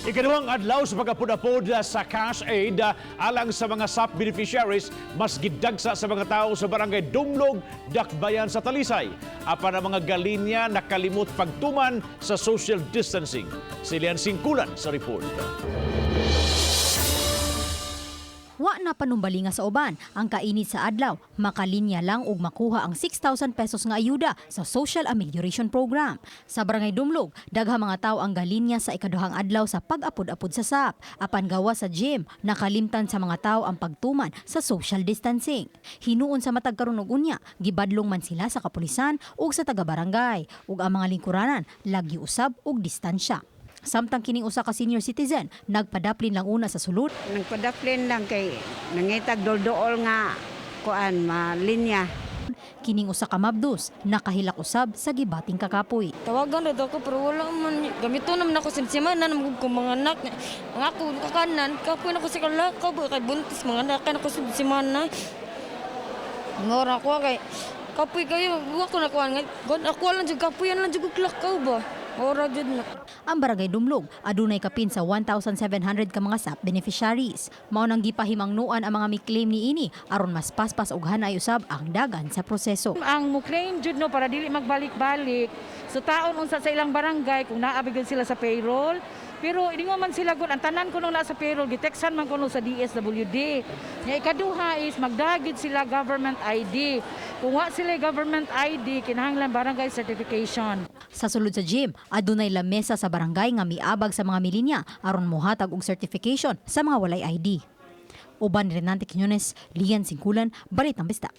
Ikaduhang adlaw sa pagapud-apod sa cash aid alang sa mga SAP beneficiaries, mas gidagsa sa mga tao sa barangay Dumlog, Dakbayan sa Talisay. Apan ang mga galinya nakalimot pagtuman sa social distancing. Si Lian Singkulan sa report. Wa na panumbalinga sa uban ang kainit sa adlaw, makalinya lang og makuha ang 6,000 pesos nga ayuda sa Social Amelioration Program. Sa Barangay Dumlog, daghang mga tawo ang galinya sa ikaduhang adlaw sa pag-apod-apod sa SAP. Apan gawa sa gym, nakalimtan sa mga tawo ang pagtuman sa social distancing. Hinuon sa matag karon og unya, gibadlong man sila sa kapulisan ug sa taga-barangay ug ang mga lingkuranan lagi usab og distansya. Samtang kining usa ka senior citizen, nagpadaplin lang una sa sulod. Nagpadaplin lang kay nangitag doldool nga kuan malinya. Kining usa ka mabdos, nakahilak usab sa gibating kakapoy. Tawagan na ako pero wala man. Gamito naman ako simsimanan ng mga anak. Ang ako kakanan, kapoy na ko sa kalakaw. Kay buntis mga anak na ko simsimanan. Ngora ko kay kapoy kayo. Huwag ko nakuha nga. Ako lang dyan kapoy, yan lang dyan kalakaw ba? Ora jud na. Ang Barangay Dumlog adunay kapin sa 1,700 ka mga SAP beneficiaries. Mao nang gipahimangnuan ang mga mi-claim niini aron mas paspas ug hanay usab ang dagan sa proseso. Ang mo-claim jud no para dili magbalik-balik. So taon unsa sa ilang barangay kung naabig sila sa payroll. Pero hindi man sila gud ang tanan kuno na sa payroll giteksan man kuno sa DSWD. Nya ikaduha is magdagid sila government ID. Kung wa sila government ID kinahanglan barangay certification. Sa sulod sa gym, adunay lamesa sa barangay nga miabag sa mga milinya aron mohatag og certification sa mga walay ID. Uban ni Renante Quiñones, Lian Singkulan, Balitang Bista.